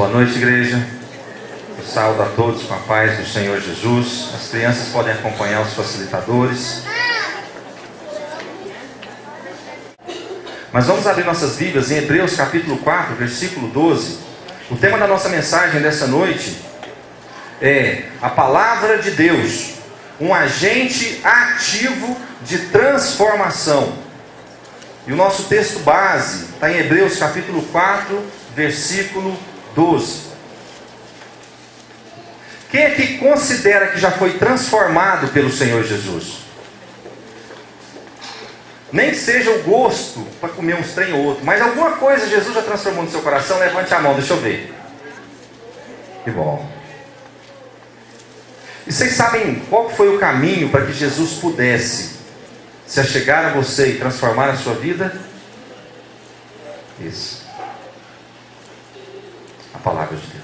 Boa noite, igreja. Eu saúdo a todos com a paz do Senhor Jesus. As crianças podem acompanhar os facilitadores. Mas vamos abrir nossas Bíblias em Hebreus capítulo 4, versículo 12. O tema da nossa mensagem dessa noite é a palavra de Deus, um agente ativo de transformação. E o nosso texto base está em Hebreus capítulo 4, versículo 12. Quem é que considera que já foi transformado pelo Senhor Jesus? Nem que seja o gosto para comer uns trem ou outro, mas alguma coisa Jesus já transformou no seu coração. Levante a mão, deixa eu ver. Que bom. E vocês sabem qual foi o caminho para que Jesus pudesse se achegar a você e transformar a sua vida? Isso. A palavra de Deus.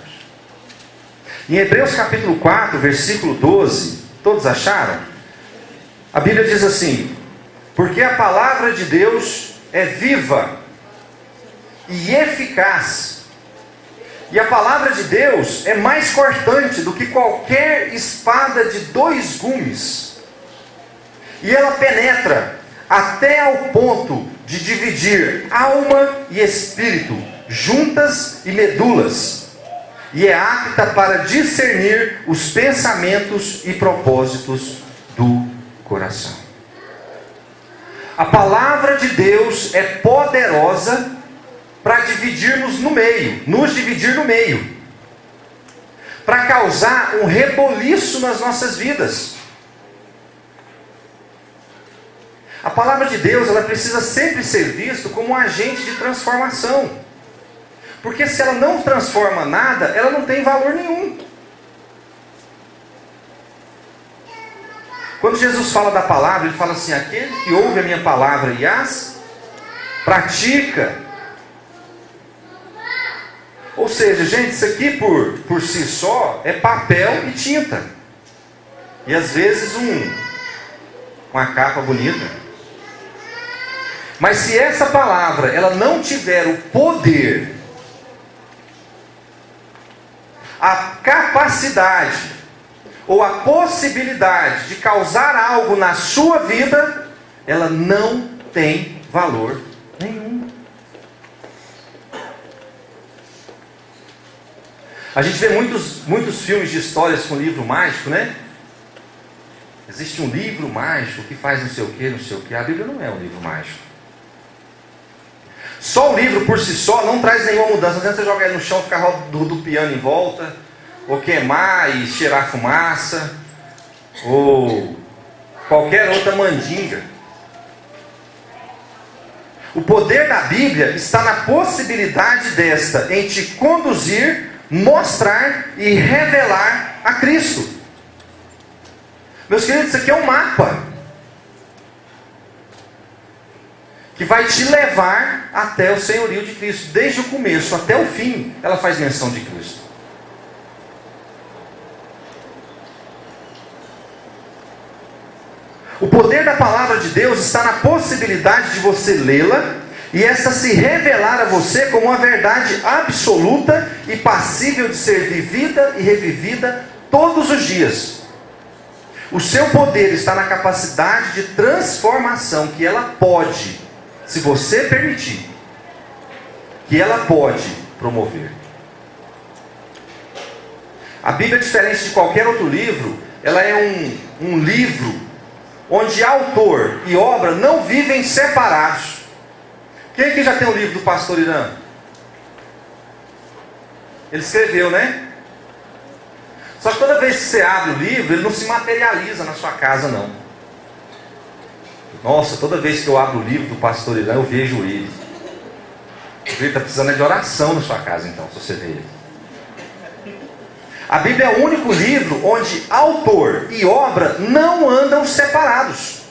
Em Hebreus capítulo 4, versículo 12, todos acharam? A Bíblia diz assim: porque a palavra de Deus é viva e eficaz. E a palavra de Deus é mais cortante do que qualquer espada de 2 gumes. E ela penetra até ao ponto de dividir alma e espírito, juntas e medulas. E é apta para discernir os pensamentos e propósitos do coração. A palavra de Deus é poderosa para dividir-nos no meio, nos dividir no meio, para causar um reboliço nas nossas vidas. A palavra de Deus, ela precisa sempre ser vista como um agente de transformação, porque se ela não transforma nada, ela não tem valor nenhum. Quando Jesus fala da palavra, ele fala assim: aquele que ouve a minha palavra e as pratica. Ou seja, gente, isso aqui por si só é papel e tinta. E às vezes uma capa bonita. Mas se essa palavra ela não tiver o poder, a capacidade ou a possibilidade de causar algo na sua vida, ela não tem valor nenhum. A gente vê muitos filmes de histórias com livro mágico, né? Existe um livro mágico que faz não sei o que, não sei o que. A Bíblia não é um livro mágico. Só o livro por si só não traz nenhuma mudança. Não adianta você jogar ele no chão, ficar rodopiando em volta, ou queimar e cheirar fumaça, ou qualquer outra mandinga. O poder da Bíblia está na possibilidade desta em te conduzir, mostrar e revelar a Cristo. Meus queridos, isso aqui é um mapa que vai te levar até o senhorio de Cristo. Desde o começo até o fim, ela faz menção de Cristo. O poder da palavra de Deus está na possibilidade de você lê-la e essa se revelar a você como uma verdade absoluta e passível de ser vivida e revivida todos os dias. O seu poder está na capacidade de transformação que ela pode, se você permitir, que ela pode promover. A Bíblia, diferente de qualquer outro livro, ela é um livro onde autor e obra não vivem separados. Quem aqui já tem o livro do pastor Irã? Ele escreveu, né? Só que toda vez que você abre o livro, ele não se materializa na sua casa, não. Nossa, toda vez que eu abro o livro do pastor Irã, eu vejo ele. Ele está precisando de oração na sua casa, então, se você ver ele. A Bíblia é o único livro onde autor e obra não andam separados.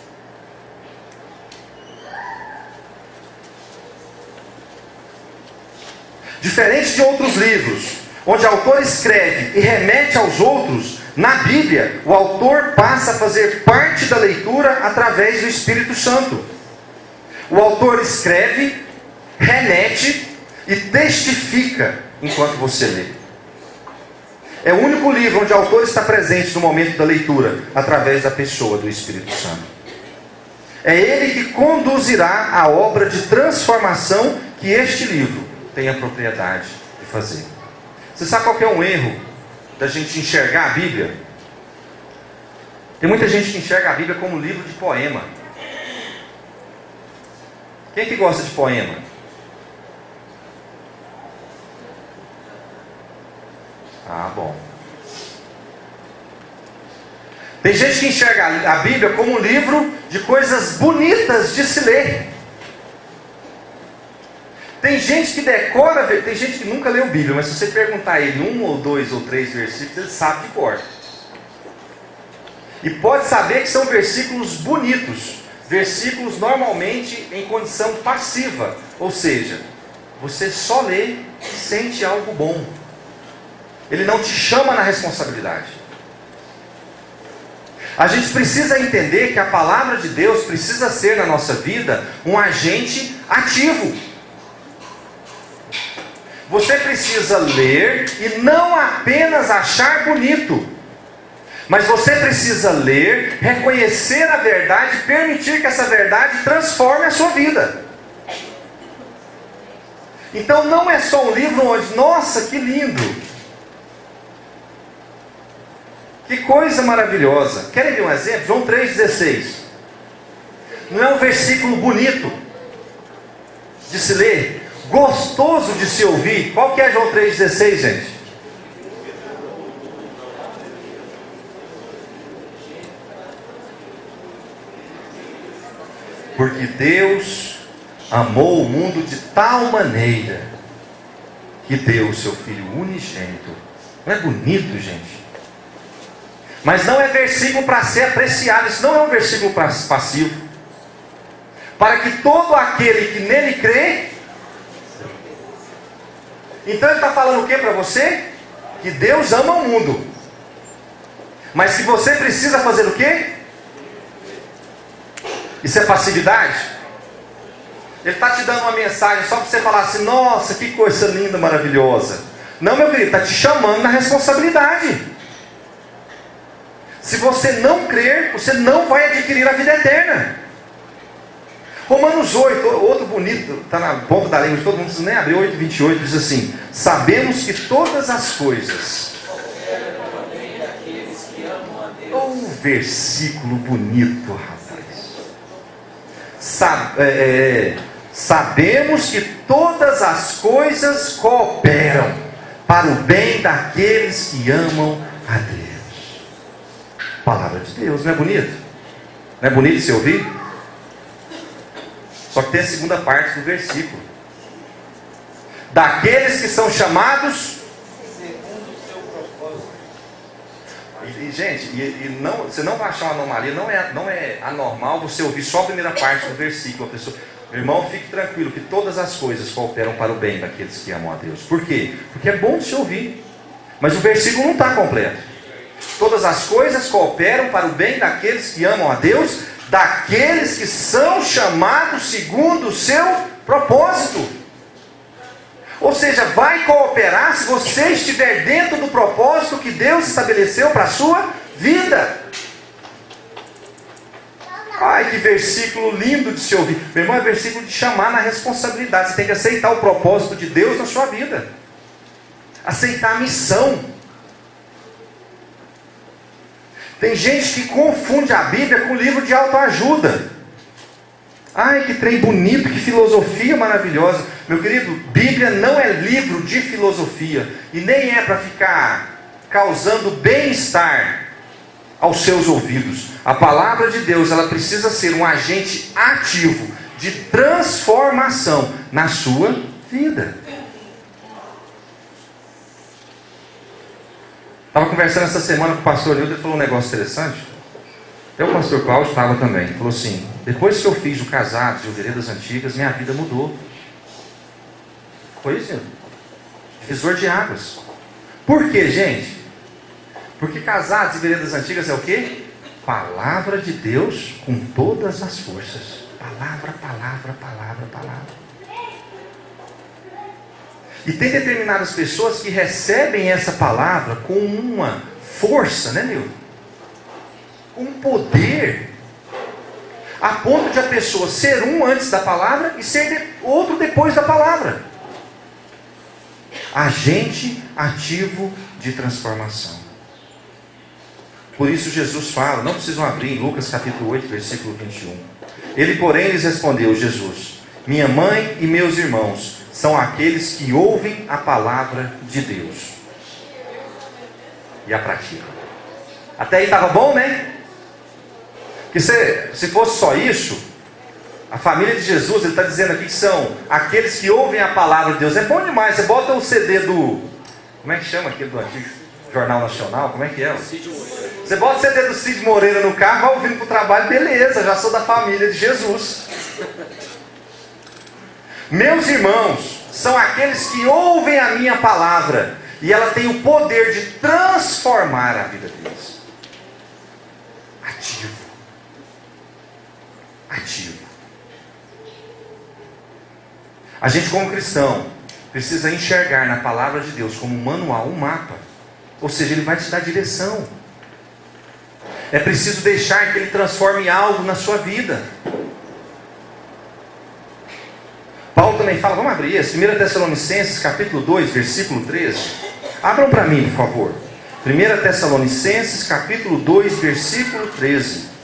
Diferente de outros livros, onde o autor escreve e remete aos outros, na Bíblia, o autor passa a fazer parte da leitura através do Espírito Santo. O autor escreve, remete e testifica enquanto você lê. É o único livro onde o autor está presente no momento da leitura, através da pessoa do Espírito Santo. É ele que conduzirá a obra de transformação que este livro tem a propriedade de fazer. Você sabe qual que é um erro da gente enxergar a Bíblia? Tem muita gente que enxerga a Bíblia como um livro de poema. Quem que gosta de poema? Ah, bom. Tem gente que enxerga a Bíblia como um livro de coisas bonitas de se ler. Tem gente que decora, tem gente que nunca leu Bíblia, mas se você perguntar a ele 1 ou 2 ou 3 versículos, ele sabe de cor. E pode saber que são versículos bonitos, versículos normalmente em condição passiva, ou seja, você só lê e sente algo bom. Ele não te chama na responsabilidade. A gente precisa entender que a palavra de Deus precisa ser na nossa vida um agente ativo. Você precisa ler e não apenas achar bonito, mas você precisa ler, reconhecer a verdade, permitir que essa verdade transforme a sua vida. Então não é só um livro onde, nossa, que lindo, que coisa maravilhosa. Querem ver um exemplo? João 3,16. Não é um versículo bonito de se ler, gostoso de se ouvir? Qual que é João 3,16, gente? Porque Deus amou o mundo de tal maneira que deu o seu Filho unigênito. Não é bonito, gente? Mas não é versículo para ser apreciado. Isso não é um versículo passivo. Para que todo aquele que nele crê. Então ele está falando o que para você? Que Deus ama o mundo. Mas que você precisa fazer o quê? Isso é passividade? Ele está te dando uma mensagem só para você falar assim, nossa, que coisa linda, maravilhosa. Não, meu querido, está te chamando na responsabilidade. Se você não crer, você não vai adquirir a vida eterna. Romanos 8, outro bonito, está na ponta da língua de todo mundo, não precisa nem abrir. 8:28 diz assim: sabemos que todas as coisas. Um versículo bonito, rapaz. Sabemos que todas as coisas cooperam para o bem daqueles que amam a Deus. Palavra de Deus, não é bonito? Não é bonito de se ouvir? Só que tem a segunda parte do versículo. Daqueles que são chamados segundo o seu propósito. Gente, você não vai achar uma anomalia. Não é anormal você ouvir só a primeira parte do versículo. A pessoa, meu irmão, fique tranquilo que todas as coisas cooperam para o bem daqueles que amam a Deus. Por quê? Porque é bom de se ouvir, mas o versículo não está completo. Todas as coisas cooperam para o bem daqueles que amam a Deus, daqueles que são chamados segundo o seu propósito. Ou seja, vai cooperar se você estiver dentro do propósito que Deus estabeleceu para a sua vida. Ai, que versículo lindo de se ouvir. Meu irmão, é versículo de chamar na responsabilidade. Você tem que aceitar o propósito de Deus na sua vida. Aceitar a missão. Tem gente que confunde a Bíblia com livro de autoajuda. Ai, que trem bonito, que filosofia maravilhosa. Meu querido, Bíblia não é livro de filosofia. E nem é para ficar causando bem-estar aos seus ouvidos. A palavra de Deus, ela precisa ser um agente ativo de transformação na sua vida. Estava conversando essa semana com o pastor Nilton, ele falou um negócio interessante. O pastor Cláudio estava também. Ele falou assim: depois que eu fiz o Casados e o Veredas Antigas, minha vida mudou. Foi isso, divisor de águas. Por quê, gente? Porque Casados e Veredas Antigas é o quê? Palavra de Deus com todas as forças. Palavra, palavra, palavra, palavra. E tem determinadas pessoas que recebem essa palavra com uma força, né, meu? Com um poder, a ponto de a pessoa ser um antes da palavra e ser outro depois da palavra. Agente ativo de transformação. Por isso Jesus fala, não precisam abrir, em Lucas capítulo 8, versículo 21. Ele, porém, lhes respondeu, Jesus: minha mãe e meus irmãos são aqueles que ouvem a palavra de Deus e a praticam. Até aí estava bom, né? Que se fosse só isso, a família de Jesus, ele está dizendo aqui que são aqueles que ouvem a palavra de Deus. É bom demais. Você bota o CD do... Como é que chama aquele do antigo Jornal Nacional? Como é que é? Você bota o CD do Cid Moreira no carro, vai ouvindo para o trabalho, beleza, já sou da família de Jesus. Meus irmãos são aqueles que ouvem a minha palavra, e ela tem o poder de transformar a vida deles. Ativo. A gente, como cristão, precisa enxergar na palavra de Deus como um manual, um mapa. Ou seja, ele vai te dar direção. É preciso deixar que ele transforme algo na sua vida. Paulo também fala, vamos abrir isso, 1 Tessalonicenses capítulo 2, versículo 13. Abram para mim, por favor. 1 Tessalonicenses capítulo 2, versículo 13.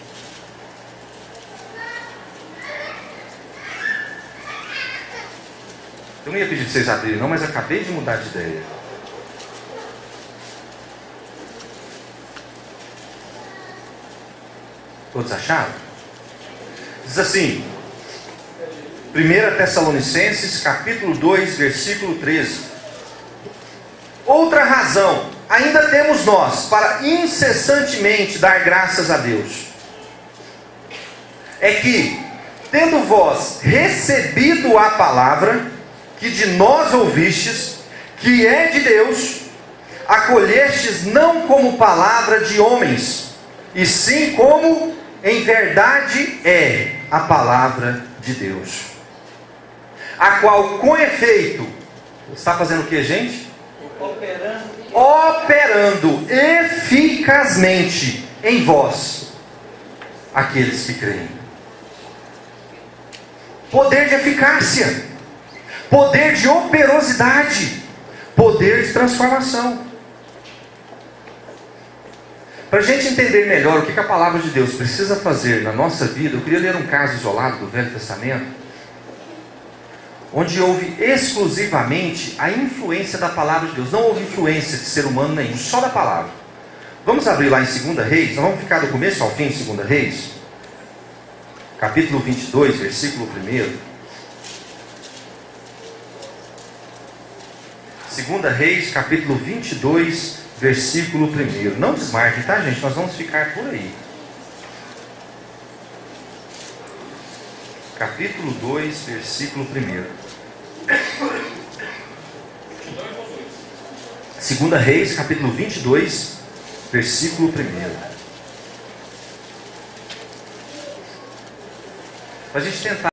Eu não ia pedir para vocês abrirem não, mas acabei de mudar de ideia. Todos acharam? Diz assim, 1 Tessalonicenses capítulo 2, versículo 13. Outra razão, ainda temos nós, para incessantemente dar graças a Deus, é que, tendo vós recebido a palavra, que de nós ouvistes, que é de Deus, acolhestes não como palavra de homens, e sim como em verdade é a palavra de Deus, a qual com efeito está fazendo o que, gente? Operando eficazmente em vós, aqueles que creem. Poder de eficácia, poder de operosidade, poder de transformação. Para a gente entender melhor o que a palavra de Deus precisa fazer na nossa vida, eu queria ler um caso isolado do Velho Testamento, onde houve exclusivamente a influência da palavra de Deus. Não houve influência de ser humano nenhum, só da palavra. Vamos abrir lá em 2 Reis, nós vamos ficar do começo ao fim em 2 Reis, capítulo 22, versículo 1. 2 Reis, capítulo 22, versículo 1. Não desmarquem, tá, gente? Nós vamos ficar por aí. Capítulo 2, versículo 1. 2 Reis, capítulo 22, versículo 1. Para a gente tentar